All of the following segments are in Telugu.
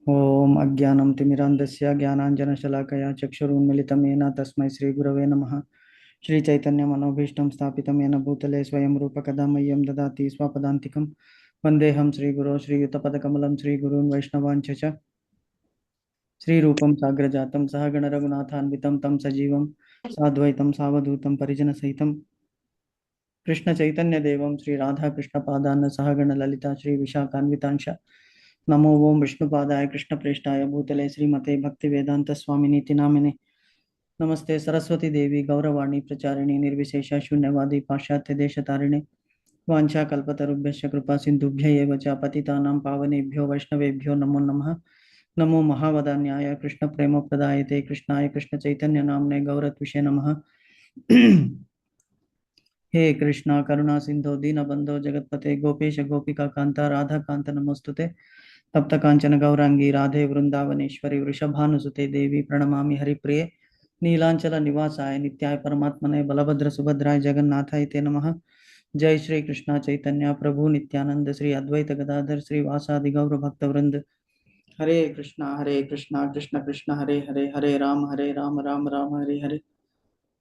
ఓం అజ్ఞానం తిమిరాంధస్య జ్ఞానాంజనశలాకయా చక్షురున్మిళితం येन తస్మై శ్రీగురవే నమః. శ్రీచైతన్యమనోభీష్టం స్థాపితం येन భూతలే స్వయం రూపకదా మह्यं దదాతి స్వపదాంతికం. వందేహం శ్రీగురో శ్రీయుతపదకమలం శ్రీగురూన్ వైష్ణవాంచ చ శ్రీరూపం సాగ్రజాతం సహగణ రఘునాథాన్వితం తం సజీవం సాద్వైతం సావధూతం పరిజనసహితం కృష్ణ చైతన్య దేవం శ్రీ రాధాకృష్ణ పాదాన్న సహగణ లలిత శ్రీ విశాఖాన్వితాంశ నమో ఓం విష్ణుపాదాయ కృష్ణ ప్రేష్టాయ భూతలే శ్రీమతే భక్తి వేదాంత స్వామినీతి నామినే నమస్తే సరస్వతి దేవి గౌరవాణి ప్రచారిణి నిర్విశేష శూన్యవాది పాశ్చాత్య దేశతారిణి వాంఛా కల్పతరుభ్యశ్చ కృపా సింధుభ్య ఏవ చ పతితానాం పావనేభ్యో వైష్ణవేభ్యో నమో నమః. నమో మహావదాన్యాయ కృష్ణ ప్రేమ ప్రదాయతే కృష్ణాయ కృష్ణ చైతన్య నామ్నే గౌరత్విషే నమః. हे कृष्णा करुणा सिंधो दीनबंधो जगतपते गोपेश गोपिका कांता राधा कांत नमोस्तुते. तप्त कांचन गौरांगी राधे वृंदावनेश्वरी वृषभानुसुते देवी प्रणमामि हरिप्रिये. नीलांचल निवासाय नित्याय परमात्मने बलभद्र सुभद्राय जगन्नाथाय ते नमः. जय श्री कृष्णा चैतन्य प्रभु नित्यानंद श्री अद्वैत गदाधर श्री वासादि गौर भक्त वृंद. हरे कृष्णा कृष्ण कृष्ण हरे हरे हरे राम राम राम हरे हरे.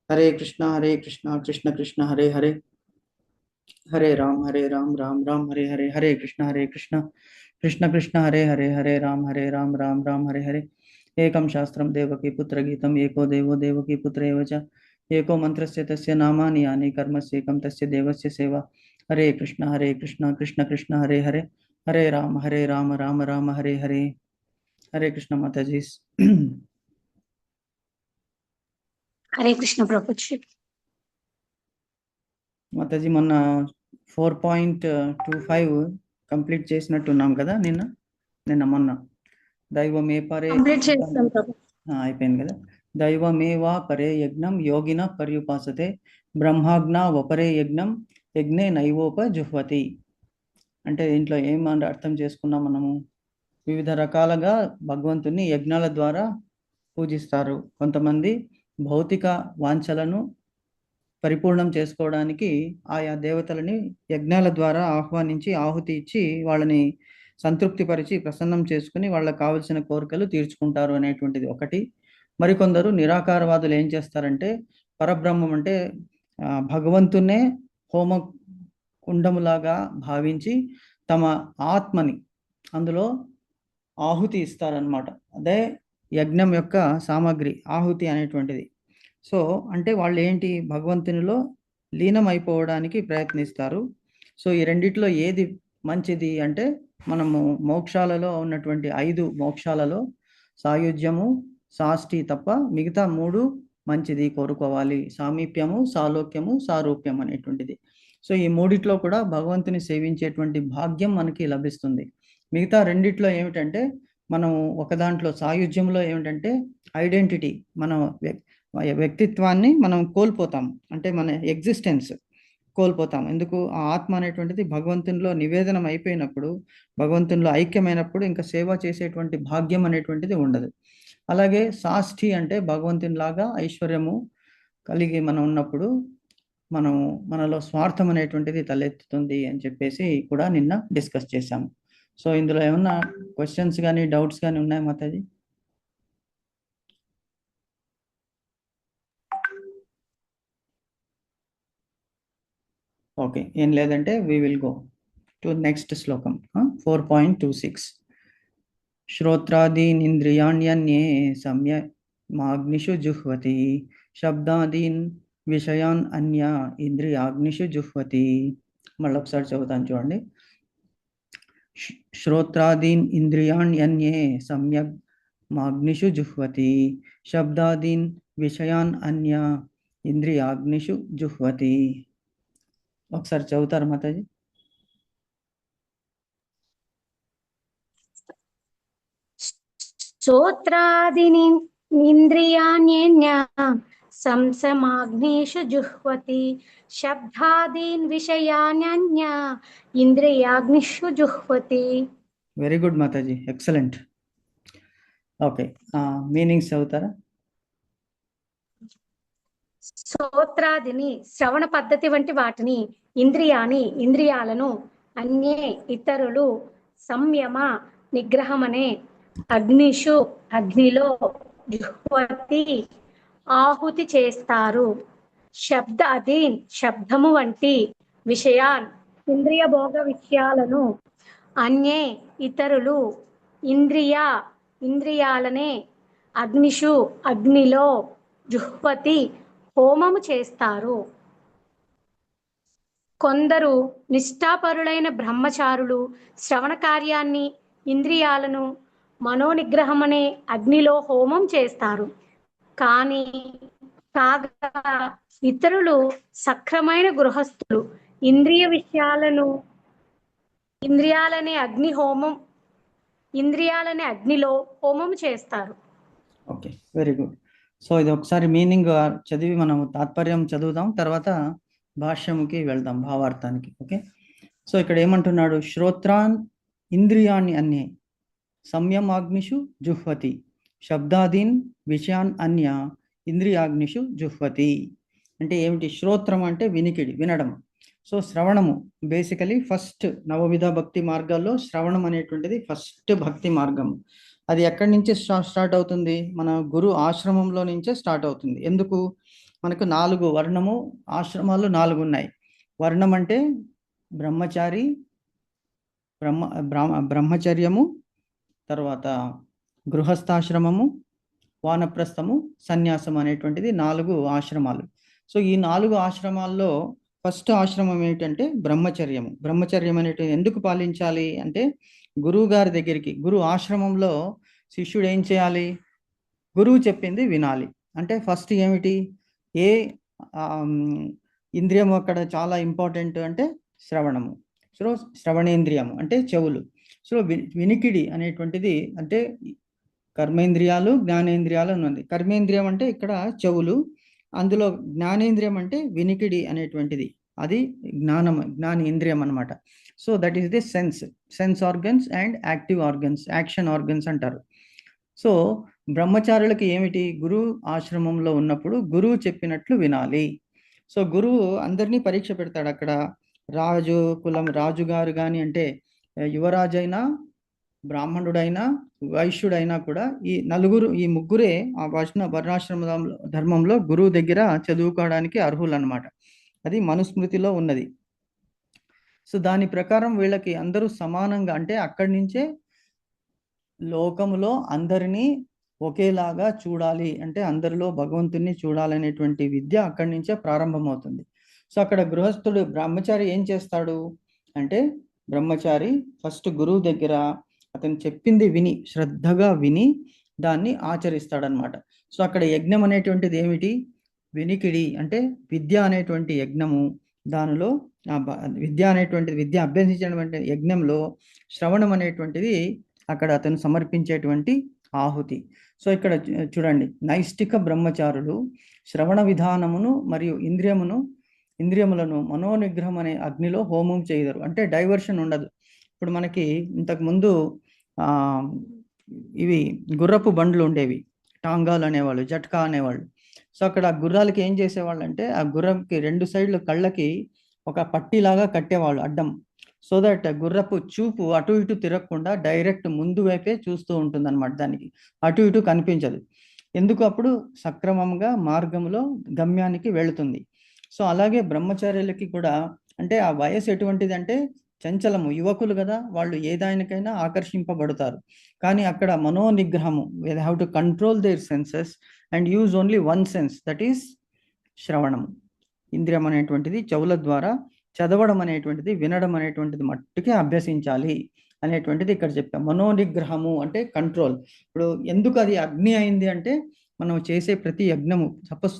हरे कृष्णा कृष्ण कृष्ण हरे हरे हरे राम राम राम हरे हरे. हरे कृष्ण कृष्ण कृष्ण हरे हरे हरे राम राम राम हरे हरे. एकं शास्त्रं देवकी पुत्र गीतम् एको देवो देवकी पुत्र एव च एको मंत्रस्य तस्य नामानि यानि कर्मस्येकं तस्य देवस्य सेवा. हरे कृष्ण कृष्ण कृष्ण हरे हरे हरे राम राम राम हरे हरे. हरे कृष्ण माताजी. హరే కృష్ణ ప్రభుజీ. మాతాజీ మొన్న 4.25 కంప్లీట్ చేసినట్టున్నాం కదా నిన్న మొన్న. దైవమే పరే అయిపోయింది కదా. దైవమేవా పరే యజ్ఞం యోగిన పర్యుపాసతే బ్రహ్మాజ్ఞ వపరే యజ్ఞం యజ్ఞే నైవోపజుహ్వతి. అంటే దీంట్లో ఏమంటే అర్థం చేసుకున్నాం మనము. వివిధ రకాలుగా భగవంతుని యజ్ఞాల ద్వారా పూజిస్తారు. కొంతమంది భౌతిక వాంఛలను పరిపూర్ణం చేసుకోవడానికి ఆయా దేవతలని యజ్ఞాల ద్వారా ఆహ్వానించి ఆహుతి ఇచ్చి వాళ్ళని సంతృప్తిపరిచి ప్రసన్నం చేసుకుని వాళ్ళకి కావలసిన కోరికలు తీర్చుకుంటారు అనేటువంటిది ఒకటి. మరికొందరు నిరాకారవాదులు ఏం చేస్తారంటే పరబ్రహ్మం అంటే భగవంతునే హోమ కుండములాగా భావించి తమ ఆత్మని అందులో ఆహుతి ఇస్తారనమాట. అదే యజ్ఞం యొక్క సామగ్రి ఆహుతి అనేటువంటిది. సో అంటే వాళ్ళు ఏంటి భగవంతునిలో లీనం అయిపోవడానికి ప్రయత్నిస్తారు. సో ఈ రెండిట్లో ఏది మంచిది అంటే మనము మోక్షాలలో ఉన్నటువంటి 5 మోక్షాలలో సాయుధ్యము సాష్టి తప్ప మిగతా 3 మంచిది కోరుకోవాలి. సామీప్యము సాలోక్యము సారూప్యం అనేటువంటిది. సో ఈ మూడిట్లో కూడా భగవంతుని సేవించేటువంటి భాగ్యం మనకి లభిస్తుంది. మిగతా రెండిట్లో ఏమిటంటే మనం ఒక దాంట్లో సాయుధ్యంలో ఏమిటంటే ఐడెంటిటీ మన వ్యక్తిత్వాన్ని మనం కోల్పోతాం. అంటే మన ఎగ్జిస్టెన్స్ కోల్పోతాం. ఎందుకు? ఆ ఆత్మ అనేటువంటిది భగవంతునిలో నివేదనం అయిపోయినప్పుడు భగవంతునిలో ఐక్యమైనప్పుడు ఇంకా సేవ చేసేటువంటి భాగ్యం అనేటువంటిది ఉండదు. అలాగే సాష్ఠి అంటే భగవంతునిలాగా ఐశ్వర్యము కలిగి మనం ఉన్నప్పుడు మనలో స్వార్థం అనేటువంటిది తలెత్తుతుంది అని చెప్పేసి కూడా నిన్న డిస్కస్ చేశాము. సో ఇందులో ఏమన్నా క్వశ్చన్స్ కానీ డౌట్స్ కానీ ఉన్నాయా మాతాజీ? ఓకే, ఏం లేదంటే we will go to next శ్లోకం 4.26. శ్రోత్రాదీన్ ఇంద్రియాణ్యన్యే సంయమాగ్నిషు జుహ్వతి శబ్దాదీన్ విషయాన్ అన్య ఇంద్రియాగ్నిషు జుహ్వతి. మళ్ళీ ఒకసారి చదువుతాను చూడండి. శ్రోత్రాదీన్ ఇంద్రియాణ్యన్యే సంయమాగ్నిషు జుహ్వతి శబ్దాదీన్ విషయాన్ అన్య ఇంద్రియాగ్నిషు జుహ్వతి. ఒకసారి చదువుతారు మాతాజీ? శ్రోత్రాదీని ఇంద్రియాణ్యన్య సంసమాగ్నిషు జుహ్వతి శబ్దాదీన్ విషయాన్యన్య ఇంద్రియాగ్నిషు జుహ్వతి. వెరీ గుడ్ మాతాజీ, ఎక్సలెంట్. ఓకే, మీనింగ్స్ చదువుతారా? శ్రోత్రాదిని శ్రవణ పద్ధతి వంటి వాటిని, ఇంద్రియాలను అన్యే ఇతరులు, సంయమ నిగ్రహమనే అగ్నిషు అగ్నిలో జుహ్వతి ఆహుతి చేస్తారు. శబ్ద అధీన్ శబ్దము వంటి విషయాన్ ఇంద్రియ భోగ విషయాలను అన్యే ఇతరులు ఇంద్రియాలనే అగ్నిషు అగ్నిలో జుహ్వతి హోమము చేస్తారు. కొందరు నిష్ఠాపరులైన బ్రహ్మచారులు శ్రవణ కార్యాన్ని ఇంద్రియాలను మనోనిగ్రహం అనే అగ్నిలో హోమం చేస్తారు. కాగా ఇతరులు సక్రమైన గృహస్థులు ఇంద్రియాలనే అగ్నిలో హోమం చేస్తారు. Okay, very good. సో ఇది ఒకసారి మీనింగ్ చదివి మనం తాత్పర్యం చదువుదాం, తర్వాత భాష్యముకి వెళ్దాం, భావార్థానికి. ఓకే, సో ఇక్కడ ఏమంటున్నాడు? శ్రోత్రాన్ ఇంద్రియాన్ని అన్యే సంయమాగ్నిషు జుహ్వతి శబ్దాదీన్ విషయాన్ అన్య ఇంద్రియాగ్నిషు జుహ్వతి. అంటే ఏమిటి? శ్రోత్రం అంటే వినికిడి, వినడం. సో శ్రవణము బేసికలీ ఫస్ట్ నవవిధ భక్తి మార్గాల్లో శ్రవణం అనేటువంటిది ఫస్ట్ భక్తి మార్గం. అది ఎక్కడి నుంచి స్టార్ట్ అవుతుంది? మన గురు ఆశ్రమంలో నుంచే స్టార్ట్ అవుతుంది. ఎందుకు? మనకు 4 వర్ణము ఆశ్రమాలు 4 ఉన్నాయి. వర్ణం అంటే బ్రహ్మచారి, బ్రహ్మచర్యము, తర్వాత గృహస్థాశ్రమము, వానప్రస్థము, సన్యాసం అనేటువంటిది 4 ఆశ్రమాలు. సో ఈ 4 ఆశ్రమాల్లో ఫస్ట్ ఆశ్రమం ఏమిటంటే బ్రహ్మచర్యము. బ్రహ్మచర్యం అనేటువంటి ఎందుకు పాలించాలి అంటే, గురువు గారి దగ్గరికి, గురు ఆశ్రమంలో శిష్యుడు ఏం చేయాలి? గురువు చెప్పింది వినాలి. అంటే ఫస్ట్ ఏమిటి? ఏ ఇంద్రియము అక్కడ చాలా ఇంపార్టెంట్ అంటే శ్రవణము. సో శ్రవణేంద్రియము అంటే చెవులు. సో వినికిడి అనేటువంటిది అంటే కర్మేంద్రియాలు, జ్ఞానేంద్రియాలు ఉన్నది. కర్మేంద్రియం అంటే ఇక్కడ చెవులు, అందులో జ్ఞానేంద్రియం అంటే వినికిడి అనేటువంటిది, అది జ్ఞానేంద్రియం అనమాట. So that is the sense organs and active organs, action organs అంటారు. సో బ్రహ్మచారులకి ఏమిటి? గురువు ఆశ్రమంలో ఉన్నప్పుడు గురువు చెప్పినట్లు వినాలి. సో గురువు అందరినీ పరీక్ష పెడతాడు. అక్కడ రాజుగారు కానీ అంటే యువరాజైనా, బ్రాహ్మణుడైనా, వైశ్యుడైనా కూడా ఈ ముగ్గురే ఆ వర్ణాశ్రమ ధర్మంలో గురువు దగ్గర చదువుకోవడానికి అర్హులు అన్నమాట. అది మనుస్మృతిలో ఉన్నది. సో దాని ప్రకారం వీళ్ళకి అందరూ సమానంగా, అంటే అక్కడి నుంచే లోకములో అందరినీ ఒకేలాగా చూడాలి, అంటే అందరిలో భగవంతుని చూడాలనేటువంటి విద్య అక్కడి నుంచే ప్రారంభమవుతుంది. సో అక్కడ గృహస్థుడు బ్రహ్మచారి ఏం చేస్తాడు అంటే, బ్రహ్మచారి ఫస్ట్ గురువు దగ్గర అతను చెప్పింది విని, శ్రద్ధగా విని దాన్ని ఆచరిస్తాడనమాట. సో అక్కడ యజ్ఞం అనేటువంటిది ఏమిటి? వినికిడి, అంటే విద్య అనేటువంటి యజ్ఞము. దానిలో విద్య అభ్యసించడం అంటే యజ్ఞంలో శ్రవణం అనేటువంటిది అక్కడ అతను సమర్పించేటువంటి ఆహుతి. సో ఇక్కడ చూడండి, నైష్టిక బ్రహ్మచారులు శ్రవణ విధానమును మరియు ఇంద్రియములను మనోనిగ్రహం అనే అగ్నిలో హోమం చేయరు. అంటే డైవర్షన్ ఉండదు. ఇప్పుడు మనకి ఇంతకు ముందు ఇవి గుర్రపు బండ్లు ఉండేవి, టాంగాలు అనేవాళ్ళు, జట్కా అనేవాళ్ళు. సో అక్కడ గుర్రాలకి ఏం చేసేవాళ్ళు అంటే, ఆ గుర్రంకి 2 సైడ్లు కళ్ళకి ఒక పట్టీలాగా కట్టేవాళ్ళు అడ్డం. సో దట్ గుర్రపు చూపు అటు ఇటు తిరగకుండా డైరెక్ట్ ముందు వైపే చూస్తూ ఉంటుంది అనమాట. దానికి అటు ఇటు కనిపించదు. ఎందుకు? అప్పుడు సక్రమంగా మార్గంలో గమ్యానికి వెళుతుంది. సో అలాగే బ్రహ్మచార్యులకి కూడా, అంటే ఆ వయసు ఎటువంటిది అంటే చంచలము, యువకులు కదా, వాళ్ళు ఏదానికైనా ఆకర్షింపబడతారు. కానీ అక్కడ మనోనిగ్రహము, they have to control their senses and use only one sense, that is శ్రవణము. ఇంద్రియం అనేటువంటిది చెవుల ద్వారా చదవడం అనేటువంటిది, వినడం అనేటువంటిది మట్టుకే అభ్యసించాలి అనేటువంటిది ఇక్కడ చెప్పాం. మనోనిగ్రహము అంటే కంట్రోల్. ఇప్పుడు ఎందుకు అది అగ్ని అయింది అంటే, మనం చేసే ప్రతి యజ్ఞము,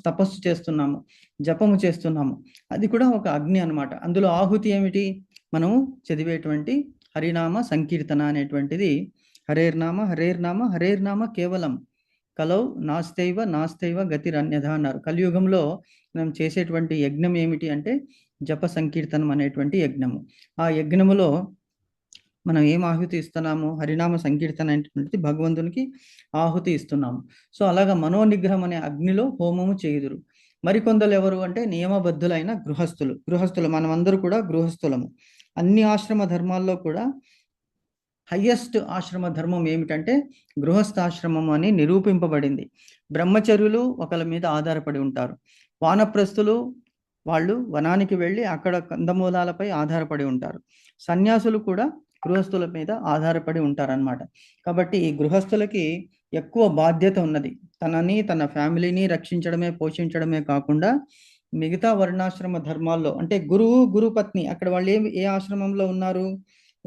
తపస్సు చేస్తున్నాము, జపము చేస్తున్నాము, అది కూడా ఒక అగ్ని అనమాట. అందులో ఆహుతి ఏమిటి? మనము చదివేటువంటి హరినామ సంకీర్తన అనేటువంటిది. హరేర్నామ హరేర్నామ హరేర్నామ కేవలం కలౌ నాస్తైవ గతిరన్యథ అన్నారు. కలియుగంలో మనం చేసేటువంటి యజ్ఞం ఏమిటి అంటే జప సంకీర్తనం అనేటువంటి యజ్ఞము. ఆ యజ్ఞములో మనం ఏం ఆహుతి ఇస్తున్నాము? హరినామ సంకీర్తన అనేటువంటిది భగవంతునికి ఆహుతి ఇస్తున్నాము. సో అలాగా మనోనిగ్రహం అనే అగ్నిలో హోమము చేయుదురు. మరికొందరు ఎవరు అంటే నియమబద్ధులైన గృహస్థులు. మనమందరూ కూడా గృహస్థులము. అన్ని ఆశ్రమ ధర్మాల్లో కూడా హయ్యెస్ట్ ఆశ్రమ ధర్మం ఏమిటంటే గృహస్థాశ్రమం అని నిరూపింపబడింది. బ్రహ్మచర్యులు ఒకరి మీద ఆధారపడి ఉంటారు. వానప్రస్థులు వాళ్ళు వనానికి వెళ్ళి అక్కడ కందమూలాలపై ఆధారపడి ఉంటారు. సన్యాసులు కూడా గృహస్థుల మీద ఆధారపడి ఉంటారన్నమాట. కాబట్టి ఈ గృహస్థులకి ఎక్కువ బాధ్యత ఉన్నది. తనని తన ఫ్యామిలీని రక్షించడమే పోషించడమే కాకుండా మిగతా వర్ణాశ్రమ ధర్మాల్లో అంటే గురువు గురుపత్ని అక్కడ వాళ్ళు ఏ ఆశ్రమంలో ఉన్నారు?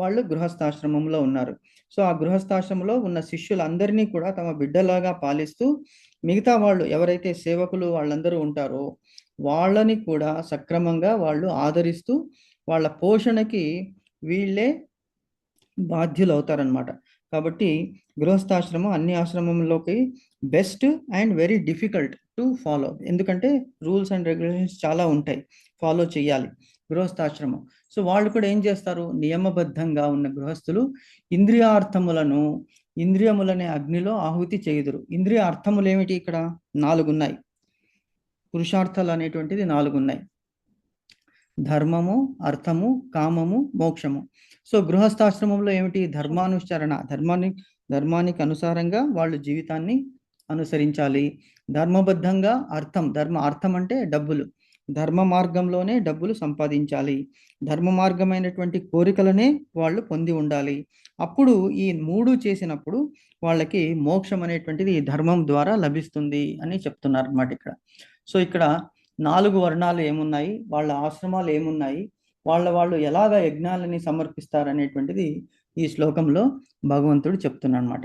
వాళ్ళు గృహస్థాశ్రమంలో ఉన్నారు. సో ఆ గృహస్థాశ్రమంలో ఉన్న శిష్యులందరినీ కూడా తమ బిడ్డలాగా పాలిస్తూ మిగతా వాళ్ళు ఎవరైతే సేవకులు వాళ్ళందరూ ఉంటారో వాళ్ళని కూడా సక్రమంగా వాళ్ళు ఆదరిస్తూ వాళ్ళ పోషణకి వీళ్ళే బాధ్యులు అవుతారనమాట. కాబట్టి గృహస్థాశ్రమం అన్ని ఆశ్రమంలోకి best and very difficult to follow. ఎందుకంటే రూల్స్ అండ్ రెగ్యులేషన్స్ చాలా ఉంటాయి, ఫాలో చేయాలి గృహస్థాశ్రమం. సో వాళ్ళు కూడా ఏం చేస్తారు? నియమబద్ధంగా ఉన్న గృహస్థులు ఇంద్రియార్థములను ఇంద్రియములనే అగ్నిలో ఆహుతి చేయుదురు. ఇంద్రియ అర్థములు ఏమిటి? ఇక్కడ 4 ఉన్నాయి. పురుషార్థాలు అనేటువంటిది 4 ఉన్నాయి: ధర్మము, అర్థము, కామము, మోక్షము. సో గృహస్థాశ్రమంలో ఏమిటి? ధర్మానుసరణ, ధర్మానికి అనుసారంగా వాళ్ళు జీవితాన్ని అనుసరించాలి. ధర్మబద్ధంగా అర్థం అంటే డబ్బులు, ధర్మ మార్గంలోనే డబ్బులు సంపాదించాలి. ధర్మ మార్గమైనటువంటి కోరికలనే వాళ్ళు పొంది ఉండాలి. అప్పుడు ఈ 3 చేసినప్పుడు వాళ్ళకి మోక్షం అనేటువంటిది ఈ ధర్మం ద్వారా లభిస్తుంది అని చెప్తున్నారు అన్నమాట ఇక్కడ. సో ఇక్కడ 4 వర్ణాలు ఏమున్నాయి, వాళ్ళ ఆశ్రమాలు ఏమున్నాయి, వాళ్ళు ఎలాగ యజ్ఞాలని సమర్పిస్తారు అనేటువంటిది ఈ శ్లోకంలో భగవంతుడు చెప్తున్నాడు అనమాట.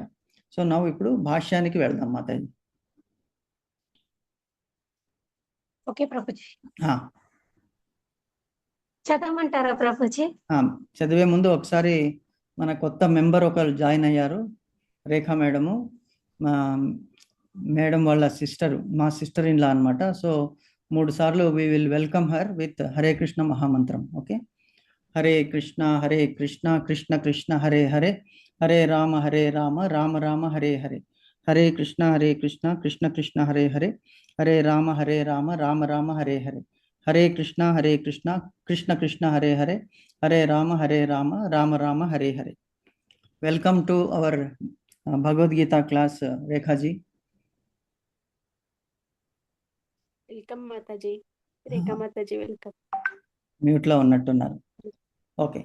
సో ఇప్పుడు భాష్యానికి వెళ్దాం మాతాజీ. ఓకే ప్రభుజీ, చదవమంటారా ప్రభుజీ? చదివే ముందు ఒకసారి మన కొత్త మెంబర్ ఒకరు జాయిన్ అయ్యారు, రేఖా మేడము. మేడం వాళ్ళ మా సిస్టర్ ఇన్ లా అనమాట. సో 3 సార్లు we will welcome her with Hare Krishna మహామంత్రం. Okay. Hare Krishna Krishna Krishna Hare Hare, Hare Rama Rama Rama Hare Hare, Hare Krishna Krishna Krishna Hare Hare, Hare Rama Rama Rama Hare Hare, Hare Krishna Krishna Krishna Hare Hare, Hare Rama Rama Rama Hare Hare. Welcome to our Bhagavad Gita class Rekhaji. Welcome Mataji. Rekha Mataji welcome. మ్యూట్లో ఉన్నట్టున్నారు. Okay,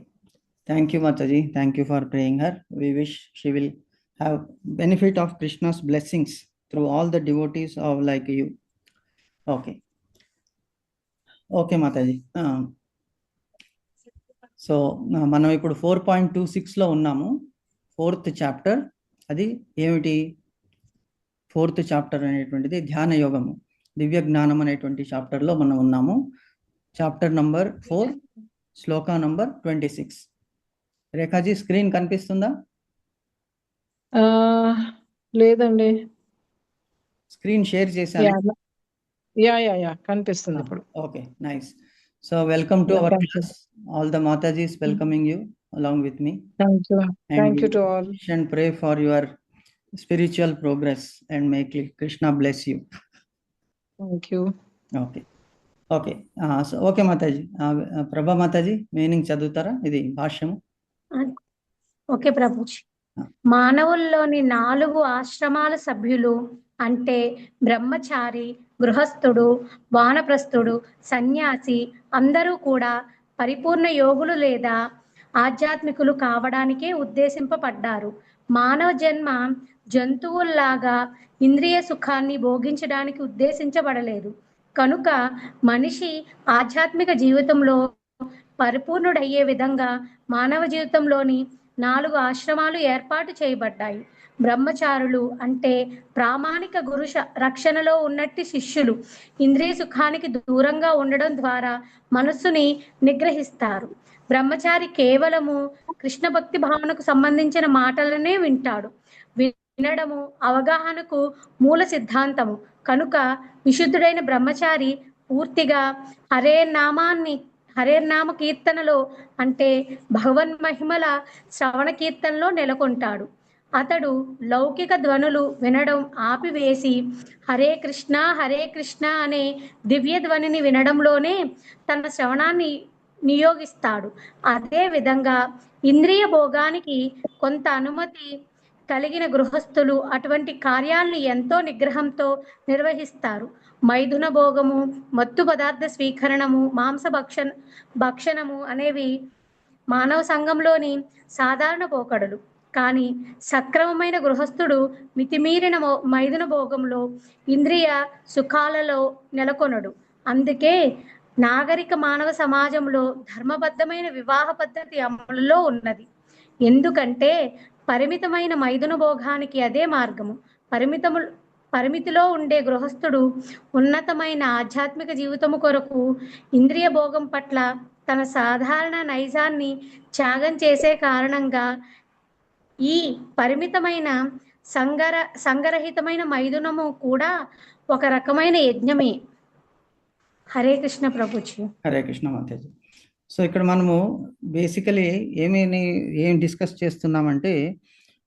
thank you Mataji. Thank you for praying her. We wish she will have benefit of Krishna's blessings through all the devotees of like you. Okay okay Mataji. So మనం ఇప్పుడు 4.26లో ఉన్నాము, 4th చాప్టర్. అది ఏమిటి? 4th చాప్టర్ అనేటువంటిది ధ్యాన యోగము, దివ్య జ్ఞానం అనేటువంటి చాప్టర్లో మనం ఉన్నాము. చాప్టర్ నంబర్ 4, శ్లోక నంబర్ 26. రేఖాజీ స్క్రీన్ కనిపిస్తుందా? లేదండి, స్క్రీన్ షేర్ చేశాను. యా కనిపిస్తుంది ఇప్పుడు. Okay, nice. So welcome to hour class. All the Matajis welcoming you along with me. Thank you to all. And pray for your spiritual progress and may Krishna bless you. Thank you. Okay so okay Mataji. ప్రభా మాతాజీ మీనింగ్ చదువుతారా? ఇది భాష్యము. ఓకే ప్రభుజీ. మానవుల్లోని 4 ఆశ్రమాల సభ్యులు అంటే బ్రహ్మచారి, గృహస్థుడు, వానప్రస్థుడు, సన్యాసి అందరూ కూడా పరిపూర్ణ యోగులు లేదా ఆధ్యాత్మికులు కావడానికే ఉద్దేశింపబడ్డారు. మానవ జన్మ జంతువుల్లాగా ఇంద్రియ సుఖాన్ని భోగించడానికి ఉద్దేశించబడలేదు. కనుక మనిషి ఆధ్యాత్మిక జీవితంలో పరిపూర్ణుడయ్యే విధంగా మానవ జీవితంలోని 4 ఆశ్రమాలు ఏర్పాటు చేయబడ్డాయి. బ్రహ్మచారులు అంటే ప్రామాణిక గురు రక్షణలో ఉన్నట్టి శిష్యులు ఇంద్రియ సుఖానికి దూరంగా ఉండడం ద్వారా మనస్సుని నిగ్రహిస్తారు. బ్రహ్మచారి కేవలము కృష్ణ భక్తి భావనకు సంబంధించిన మాటలనే వింటాడు. వినడము అవగాహనకు మూల సిద్ధాంతము. కనుక విశుద్ధుడైన బ్రహ్మచారి పూర్తిగా హరేర్నామ కీర్తనలో అంటే భగవన్ మహిమల శ్రవణ కీర్తనలో నెలకొంటాడు. అతడు లౌకిక ధ్వనులు వినడం ఆపివేసి హరే కృష్ణ అనే దివ్య ధ్వనిని వినడంలోనే తన శ్రవణాన్ని నియోగిస్తాడు. అదే విధంగా ఇంద్రియ భోగానికి కొంత అనుమతి కలిగిన గృహస్థులు అటువంటి కార్యాలను ఎంతో నిగ్రహంతో నిర్వహిస్తారు. మైథున భోగము, మత్తు పదార్థ స్వీకరణము, భక్షణము అనేవి మానవ సంఘంలోని సాధారణ పోకడలు. కానీ సక్రమమైన గృహస్థుడు మితిమీరిన మైథున భోగంలో, ఇంద్రియ సుఖాలలో నెలకొనడు. అందుకే నాగరిక మానవ సమాజంలో ధర్మబద్ధమైన వివాహ పద్ధతి అమలులో ఉన్నది. ఎందుకంటే పరిమితమైన మైథున భోగానికి అదే మార్గము. పరిమితిలో ఉండే గృహస్థుడు ఉన్నతమైన ఆధ్యాత్మిక జీవితము కొరకు ఇంద్రియ భోగం పట్ల తన సాధారణ నైజాన్ని త్యాగం చేసే కారణంగా ఈ పరిమితమైన సంగరహితమైన మైథునము కూడా ఒక రకమైన యజ్ఞమే. హరే కృష్ణ ప్రభుజీ. హరే కృష్ణ మాతాజీ. సో ఇక్కడ మనము బేసికలీ ఏం డిస్కస్ చేస్తున్నామంటే,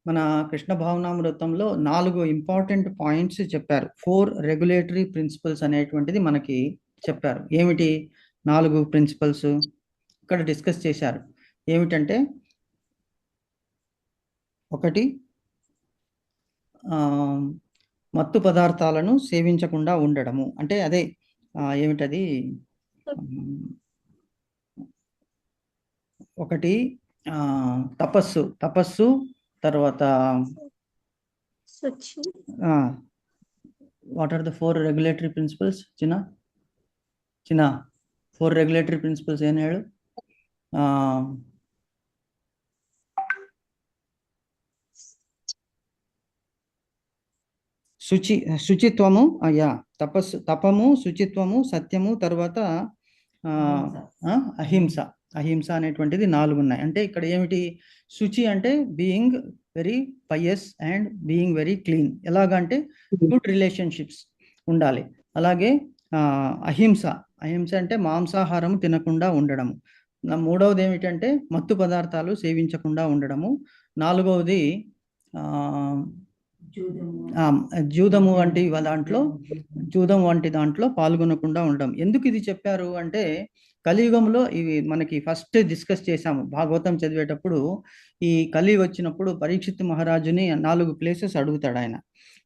మన కృష్ణ భావనామృతంలో 4 ఇంపార్టెంట్ పాయింట్స్ చెప్పారు. 4 రెగ్యులేటరీ ప్రిన్సిపల్స్ అనేటువంటిది మనకి చెప్పారు. ఏమిటి 4 ప్రిన్సిపల్స్ ఇక్కడ డిస్కస్ చేశారు. ఏమిటంటే, ఒకటి మత్తు పదార్థాలను సేవించకుండా ఉండడము. అంటే అదే ఏమిటది, ఒకటి తపస్సు, తర్వాత what are the 4 regulatory principles? చిన్న 4 రెగ్యులేటరీ ప్రిన్సిపల్స్ ఏం ಹೇಳು? శుచిత్వము, తపము, శుచిత్వము, సత్యము, తర్వాత అహింస అనేటువంటిది 4 ఉన్నాయి. అంటే ఇక్కడ ఏమిటి? శుచి అంటే being very pious and being very clean. ఎలాగంటే గుడ్ రిలేషన్షిప్స్ ఉండాలి. అలాగే అహింస అంటే మాంసాహారం తినకుండా ఉండడము. మూడవది ఏమిటంటే మత్తు పదార్థాలు సేవించకుండా ఉండడము. నాలుగవది జూదము వంటి దాంట్లో పాల్గొనకుండా ఉండడం. ఎందుకు ఇది చెప్పారు అంటే, కలియుగంలో ఇవి మనకి ఫస్ట్ డిస్కస్ చేశాము భాగవతం చదివేటప్పుడు. ఈ కలి వచ్చినప్పుడు పరీక్షిత్ మహారాజుని 4 ప్లేసెస్ అడుగుతాడు ఆయన.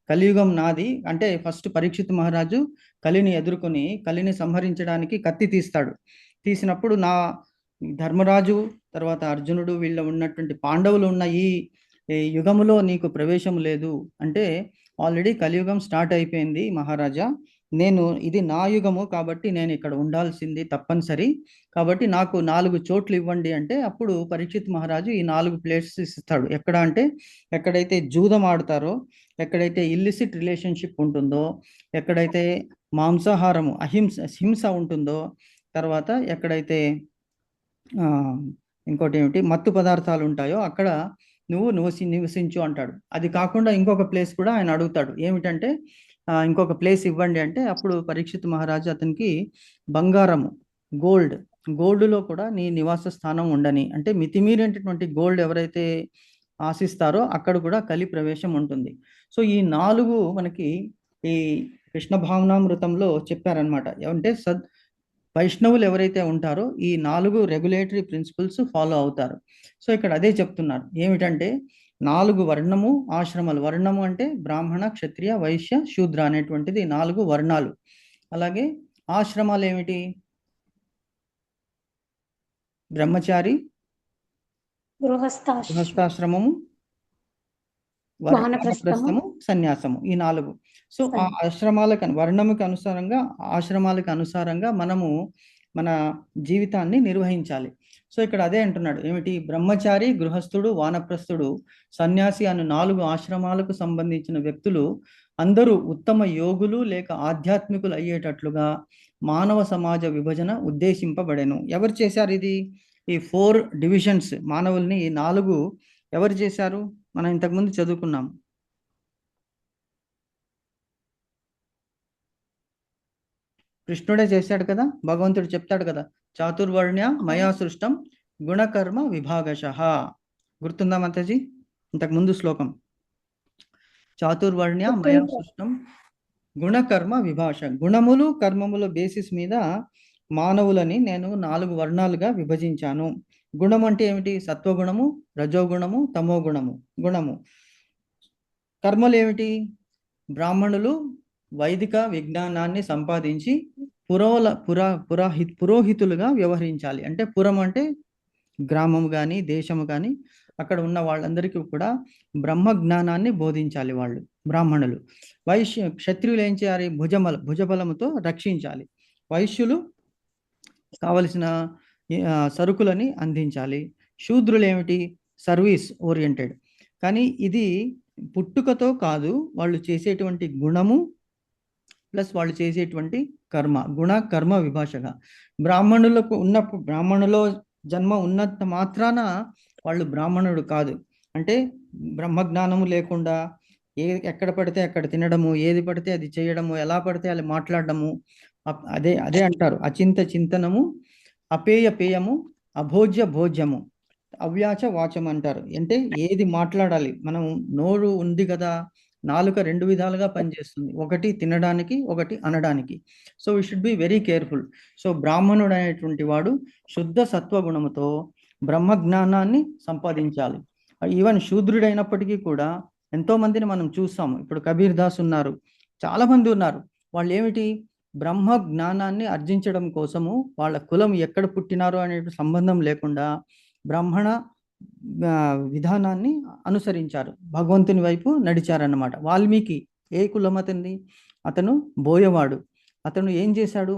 కలియుగం నాది అంటే ఫస్ట్ పరీక్షిత్ మహారాజు కలిని ఎదుర్కొని కలిని సంహరించడానికి కత్తి తీసినప్పుడు నా ధర్మరాజు, తర్వాత అర్జునుడు, వీళ్ళ ఉన్నటువంటి పాండవులు ఉన్న ఈ యుగములో నీకు ప్రవేశం లేదు అంటే, ఆల్రెడీ కలియుగం స్టార్ట్ అయిపోయింది మహారాజా, ఇది నా యుగము కాబట్టి నేను ఇక్కడ ఉండాల్సింది తప్పనిసరి, కాబట్టి నాకు 4 చోట్లు ఇవ్వండి అంటే, అప్పుడు పరీక్షిత్ మహారాజు ఈ 4 ప్లేసెస్ ఇస్తాడు. ఎక్కడ అంటే, ఎక్కడైతే జూదం ఆడతారో, ఎక్కడైతే ఇల్లిసిట్ రిలేషన్షిప్ ఉంటుందో, ఎక్కడైతే మాంసాహారము హింస ఉంటుందో, తర్వాత ఎక్కడైతే ఇంకోటి ఏమిటి మత్తు పదార్థాలు ఉంటాయో అక్కడ నువ్వు నివసించు అంటాడు. అది కాకుండా ఇంకొక ప్లేస్ కూడా ఆయన అడుగుతాడు. ఏమిటంటే ఇంకొక ప్లేస్ ఇవ్వండి అంటే, అప్పుడు పరీక్షిత్ మహారాజు అతనికి బంగారము, గోల్డ్లో కూడా నీ నివాస స్థానం ఉండని, అంటే మితిమీరినటువంటి గోల్డ్ ఎవరైతే ఆశిస్తారో అక్కడ కూడా కలి ప్రవేశం ఉంటుంది. సో ఈ 4 మనకి ఈ కృష్ణ భావనామృతంలో చెప్పారనమాట. అంటే వైష్ణవులు ఎవరైతే ఉంటారో ఈ 4 రెగ్యులేటరీ ప్రిన్సిపల్స్ ఫాలో అవుతారు. సో ఇక్కడ అదే చెప్తున్నారు. ఏమిటంటే 4 వర్ణము ఆశ్రమాలు. వర్ణము అంటే బ్రాహ్మణ, క్షత్రియ, వైశ్య, శూద్ర అనేటువంటిది 4 వర్ణాలు. అలాగే ఆశ్రమాలు ఏమిటి? బ్రహ్మచారి, గృహస్థాశ్రమము, వానప్రస్థము, సన్యాసము, ఈ 4. సో ఆ ఆశ్రమాలకు అనుసారంగా మనము మన జీవితాన్ని నిర్వహించాలి. సో ఇక్కడ అదే అంటున్నాడు. ఏమిటి? బ్రహ్మచారి, గృహస్థుడు, వానప్రస్థుడు, సన్యాసి అను 4 ఆశ్రమాలకు సంబంధించిన వ్యక్తులు అందరూ ఉత్తమ యోగులు లేక ఆధ్యాత్మికులు అయ్యేటట్లుగా మానవ సమాజ విభజన ఉద్దేశింపబడెను. ఎవరు చేశారు ఇది? ఈ 4 డివిజన్స్ మానవుల్ని ఈ 4 ఎవరు చేశారు? మనం ఇంతకుముందు చదువుకున్నాం. కృష్ణుడే చేశాడు కదా. భగవంతుడు చెప్తాడు కదా, చాతుర్వర్ణ్య మయా సృష్టం గుణకర్మ విభాగశః. గుర్తుందా మాతాజీ? ఇంతకుముందు శ్లోకం. చాతుర్వర్ణ్య మయా సృష్టం గుణకర్మ విభాష. గుణములు కర్మముల బేసిస్ మీద మానవులని నేను 4 వర్ణాలుగా విభజించాను. గుణం అంటే ఏమిటి? సత్వగుణము, రజోగుణము, తమోగుణము. గుణము. కర్మలు ఏమిటి? బ్రాహ్మణులు వైదిక విజ్ఞానాన్ని సంపాదించి పురోహితులుగా వ్యవహరించాలి. అంటే పురం అంటే గ్రామం కానీ దేశము కానీ అక్కడ ఉన్న వాళ్ళందరికీ కూడా బ్రహ్మ జ్ఞానాన్ని బోధించాలి వాళ్ళు బ్రాహ్మణులు. క్షత్రియులు ఏం చేయాలి? భుజబలముతో రక్షించాలి. వైశ్యులు కావలసిన సరుకులని అందించాలి. శూద్రులు ఏమిటి? Service oriented. కానీ ఇది పుట్టుకతో కాదు, వాళ్ళు చేసేటువంటి గుణము ప్లస్ వాళ్ళు చేసేటువంటి కర్మ, గుణ కర్మ విభాషగా. బ్రాహ్మణులకు ఉన్నప్పుడు బ్రాహ్మణులో జన్మ ఉన్నంత మాత్రాన వాళ్ళు బ్రాహ్మణుడు కాదు. అంటే బ్రహ్మజ్ఞానము లేకుండా ఎక్కడ పడితే అక్కడ తినడము, ఏది పడితే అది చేయడము, ఎలా పడితే అది మాట్లాడడము, అదే అంటారు అచింత చింతనము, అపేయ పేయము, అభోజ్య భోజ్యము, అవ్యాచ వాచం అంటారు. అంటే ఏది మాట్లాడాలి, మనం నోరు ఉంది కదా, నాలుక 2 విధాలుగా పనిచేస్తుంది, ఒకటి తినడానికి, ఒకటి అనడానికి. So we should be very careful. So బ్రాహ్మణుడు అనేటువంటి వాడు శుద్ధ సత్వగుణముతో బ్రహ్మజ్ఞానాన్ని సంపాదించాలి. ఈవెన్ శూద్రుడైనప్పటికీ కూడా ఎంతో మందిని మనం చూస్తాము. ఇప్పుడు కబీర్ దాస్ ఉన్నారు, చాలా మంది ఉన్నారు. వాళ్ళు ఏమిటి? బ్రహ్మ జ్ఞానాన్ని ఆర్జించడం కోసము వాళ్ళ కులం ఎక్కడ పుట్టినారో అనే సంబంధం లేకుండా బ్రాహ్మణ విధానాన్ని అనుసరించారు, భగవంతుని వైపు నడిచారన్నమాట. వాల్మీకి ఏ కులం అతనిది? అతను బోయవాడు. అతను ఏం చేశాడు?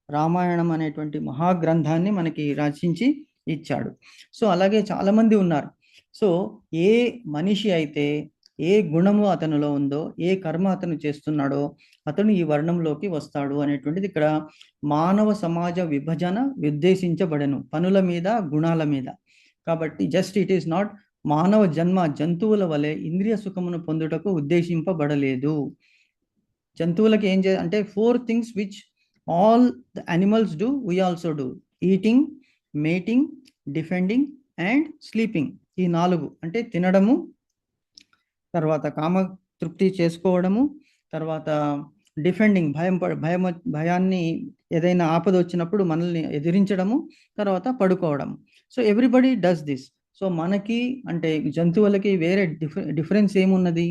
రామాయణం అనేటువంటి మహాగ్రంథాన్ని మనకి రచించి ఇచ్చాడు. సో అలాగే చాలామంది ఉన్నారు. సో ఏ మనిషి అయితే ఏ గుణము అతనిలో ఉందో, ఏ కర్మ అతను చేస్తున్నాడో అతను ఈ వర్ణంలోకి వస్తాడు అనేటువంటిది ఇక్కడ మానవ సమాజ విభజన ఉద్దేశించబడెను, పనుల మీద గుణాల మీద. కాబట్టి జస్ట్ ఇట్ ఈస్ నాట్ మానవ జన్మ జంతువుల వలె ఇంద్రియ సుఖమును పొందుటకు ఉద్దేశింపబడలేదు. జంతువులకి ఏం అంటే 4 things which all the animals do, we also do: eating, mating, defending and sleeping. ఈ 4 అంటే తినడము, తర్వాత కామ తృప్తి చేసుకోవడము, తర్వాత డిఫెండింగ్ భయాన్ని ఏదైనా ఆపద వచ్చినప్పుడు మనల్ని ఎదిరించడము, తర్వాత పడుకోవడం. So everybody does this. So మనకి అంటే జంతువులకి వేరే డిఫరెన్స్ ఏమున్నది